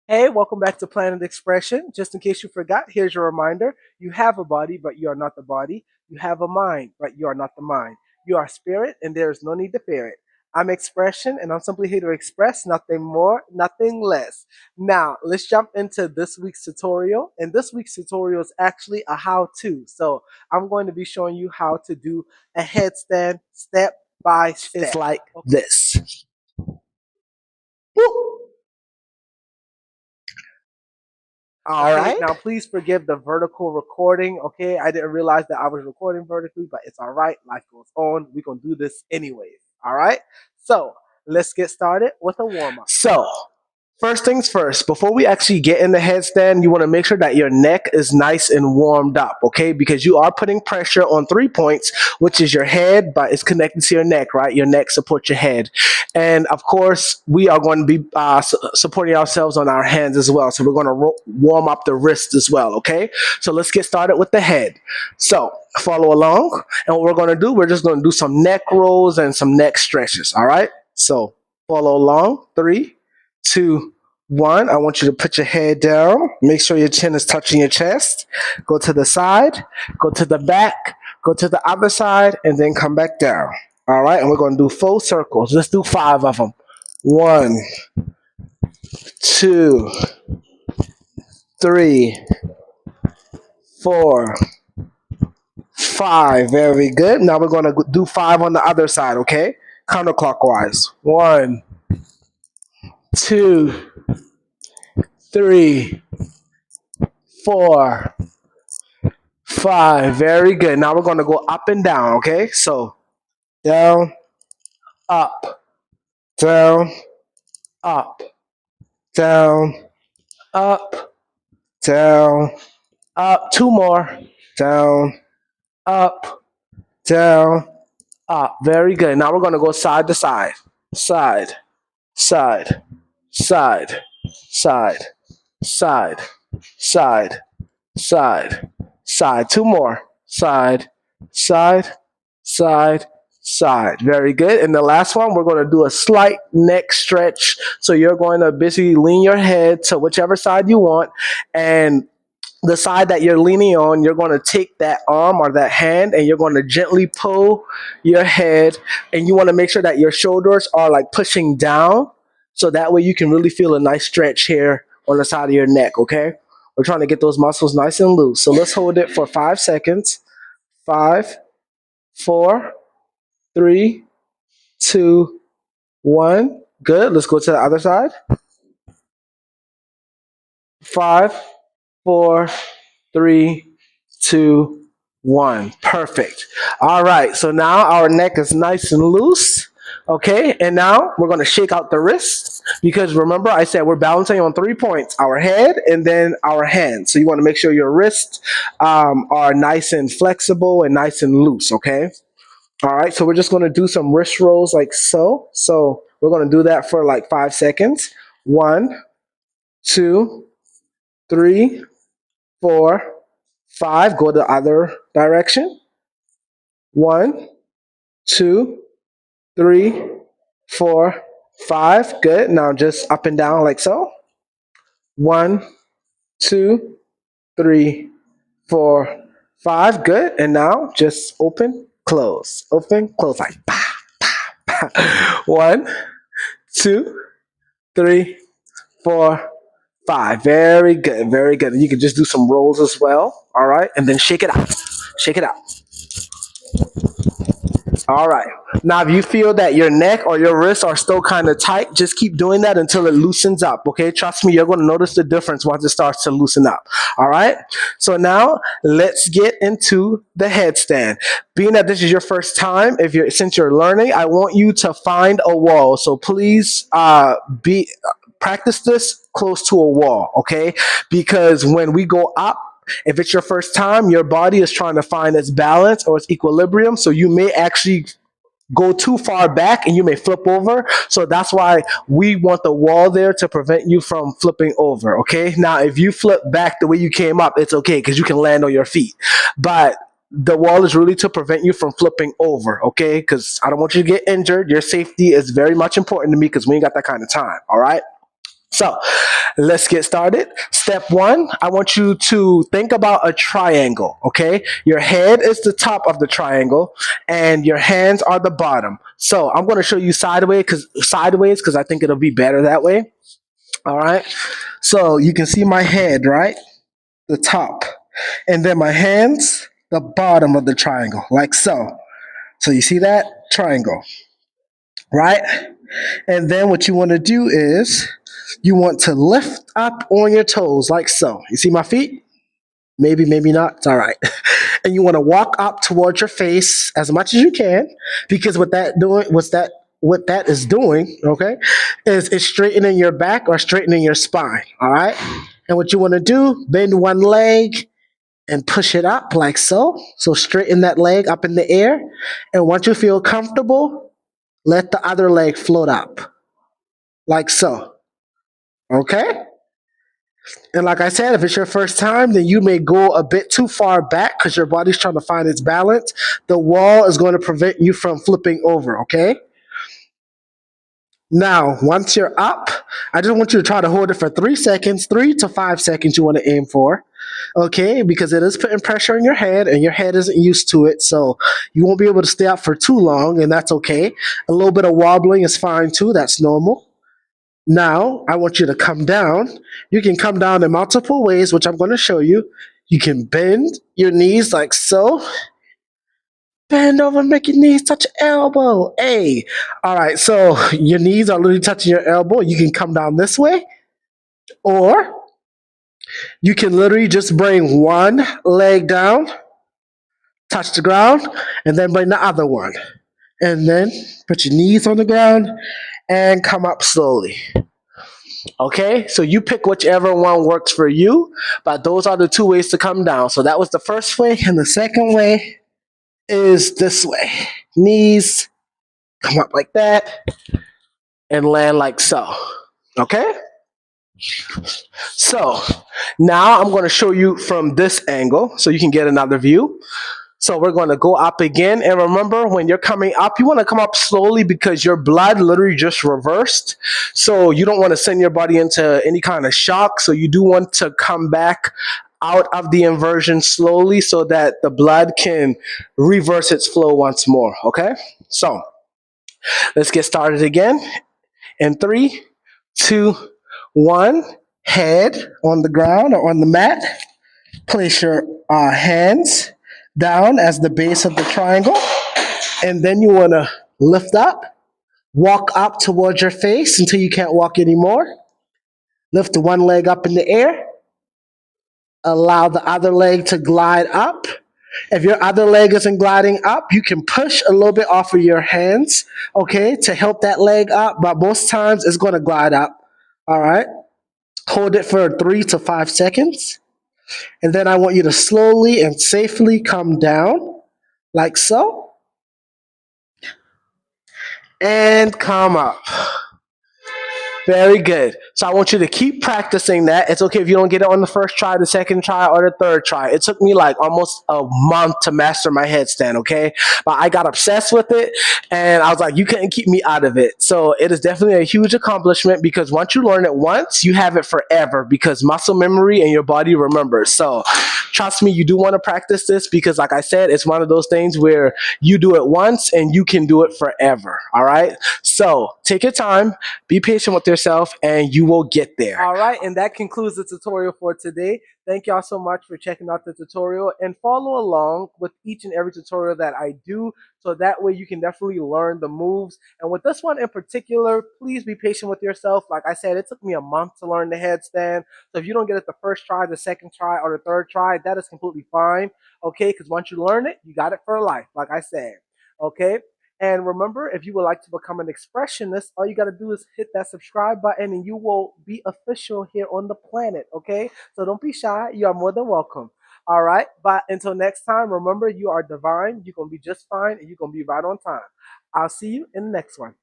Hey, welcome back to Planet Expression. Just in case you forgot, here's your reminder. You have a body, but you are not the body. You have a mind, but you are not the mind. You are spirit, and there is no need to fear it. I'm Expression, and I'm simply here to express nothing more, nothing less. Now, let's jump into this week's tutorial. And this week's tutorial is actually a how-to. So I'm going to be showing you how to do a headstand step by step. It's like this. Woo! All right. Now, please forgive the vertical recording. Okay, I didn't realize that I was recording vertically, but it's all right. Life goes on. We're gonna do this anyways. All right. So let's get started with a warm up. So first things first, before we actually get in the headstand, you want to make sure that your neck is nice and warmed up, okay? Because you are putting pressure on 3 points, which is your head, but it's connected to your neck, right? Your neck supports your head. And of course, we are going to be supporting ourselves on our hands as well. So we're going to warm up the wrist as well, okay? So let's get started with the head. So follow along. And what we're going to do, we're just going to do some neck rolls and some neck stretches, all right? So follow along. 3, 2, 1. I want you to put your head down. Make sure your chin is touching your chest. Go to the side, go to the back, go to the other side, and then come back down. All right, and we're going to do full circles. Let's do 5 of them. 1, 2, 3, 4, 5. Very good. Now we're going to do 5 on the other side, okay? Counterclockwise. 1, 2, 3, 4, 5. Very good. Now we're going to go up and down, okay? So down, up, down, up, down, up, down, up. 2 more. Down, up, down, up. Very good. Now we're going to go side to side. Side, side, side, side, side, side, side, side. 2 more. Side, side, side, side. Very good. And the last one, we're going to do a slight neck stretch. So you're going to basically lean your head to whichever side you want. And the side that you're leaning on, you're going to take that arm or that hand and you're going to gently pull your head. And you want to make sure that your shoulders are like pushing down. So that way you can really feel a nice stretch here on the side of your neck, okay? We're trying to get those muscles nice and loose. So let's hold it for 5 seconds. 5, 4, 3, 2, 1. Good. Let's go to the other side. 5, 4, 3, 2, 1. Perfect. All right. So now our neck is nice and loose. Okay. And now we're going to shake out the wrists because remember I said we're balancing on 3 points, our head and then our hands. So you want to make sure your wrists are nice and flexible and nice and loose. Okay. All right, so we're just going to do some wrist rolls like so. So we're going to do that for like 5 seconds. 1, 2, 3, 4, 5. Go the other direction. 1, 2, 3, 4, 5. Good. Now just up and down like so. 1, 2, 3, 4, 5. Good. And now just open, close, like 1, 2, 3, 4, 5. Very good. Very good. And you can just do some rolls as well. All right. And then shake it out. Shake it out. All right. Now, if you feel that your neck or your wrists are still kind of tight, just keep doing that until it loosens up. Okay. Trust me, you're going to notice the difference once it starts to loosen up. All right. So now let's get into the headstand. Being that this is your first time, since you're learning, I want you to find a wall. So please practice this close to a wall, okay? Because when we go up, if it's your first time, your body is trying to find its balance or its equilibrium. So you may actually go too far back and you may flip over. So that's why we want the wall there to prevent you from flipping over, okay? Now, if you flip back the way you came up, it's okay because you can land on your feet. But the wall is really to prevent you from flipping over, okay? Because I don't want you to get injured. Your safety is very much important to me because we ain't got that kind of time, all right? So let's get started. Step one, I want you to think about a triangle, okay? Your head is the top of the triangle and your hands are the bottom. So I'm going to show you sideways because I think it'll be better that way. All right. So you can see my head, right? The top. And then my hands, the bottom of the triangle, like so. So you see that triangle, right? And then what you want to do is you want to lift up on your toes like so. You see my feet? Maybe, maybe not. It's all right. And you want to walk up towards your face as much as you can, because what that is doing, okay, is it's straightening your back or straightening your spine. All right. And what you want to do, bend one leg and push it up like so. So straighten that leg up in the air. And once you feel comfortable, let the other leg float up like so. Okay? And like I said, if it's your first time, then you may go a bit too far back because your body's trying to find its balance. The wall is going to prevent you from flipping over, okay? Now, once you're up, I just want you to try to hold it for 3 seconds, 3 to 5 seconds, you want to aim for, okay? Because it is putting pressure on your head and your head isn't used to it. So you won't be able to stay up for too long, and that's okay. A little bit of wobbling is fine too, that's normal. Now, I want you to come down. You can come down in multiple ways, which I'm going to show you. You can bend your knees like so. Bend over, make your knees touch your elbow. Hey. All right, so your knees are literally touching your elbow. You can come down this way, or you can literally just bring one leg down, touch the ground, and then bring the other one. And then put your knees on the ground and come up slowly. Okay, so you pick whichever one works for you, but those are the two ways to come down. So that was the first way, and the second way is this way. Knees come up like that and land like so. Okay, so now I'm going to show you from this angle so you can get another view. So we're going to go up again. And remember, when you're coming up, you want to come up slowly because your blood literally just reversed. So you don't want to send your body into any kind of shock. So you do want to come back out of the inversion slowly so that the blood can reverse its flow once more. Okay? So let's get started again. In 3, 2, 1, head on the ground or on the mat. Place your hands down as the base of the triangle, and then you want to lift up, walk up towards your face until you can't walk anymore. Lift one leg up in the air, allow the other leg to glide up. If your other leg isn't gliding up, you can push a little bit off of your hands, okay, to help that leg up, but most times it's going to glide up. All right, hold it for 3 to 5 seconds. And then I want you to slowly and safely come down, like so, and come up. Very good. So I want you to keep practicing that. It's okay if you don't get it on the first try, the second try, or the third try. It took me like almost a month to master my headstand, okay? But I got obsessed with it, and I was like, you couldn't keep me out of it. So it is definitely a huge accomplishment because once you learn it once, you have it forever because muscle memory and your body remembers. So trust me, you do want to practice this because, like I said, it's one of those things where you do it once and you can do it forever, all right? So take your time, be patient with yourself, and you will get there. All right, and that concludes the tutorial for today. Thank y'all so much for checking out the tutorial and follow along with each and every tutorial that I do so that way you can definitely learn the moves. And with this one in particular, please be patient with yourself. Like I said, it took me a month to learn the headstand. So if you don't get it the first try, the second try, or the third try, that is completely fine, okay? Because once you learn it, you got it for life, like I said, okay? And remember, if you would like to become an expressionist, all you got to do is hit that subscribe button and you will be official here on the planet, okay? So don't be shy. You are more than welcome. All right? But until next time, remember, you are divine. You're going to be just fine and you're going to be right on time. I'll see you in the next one.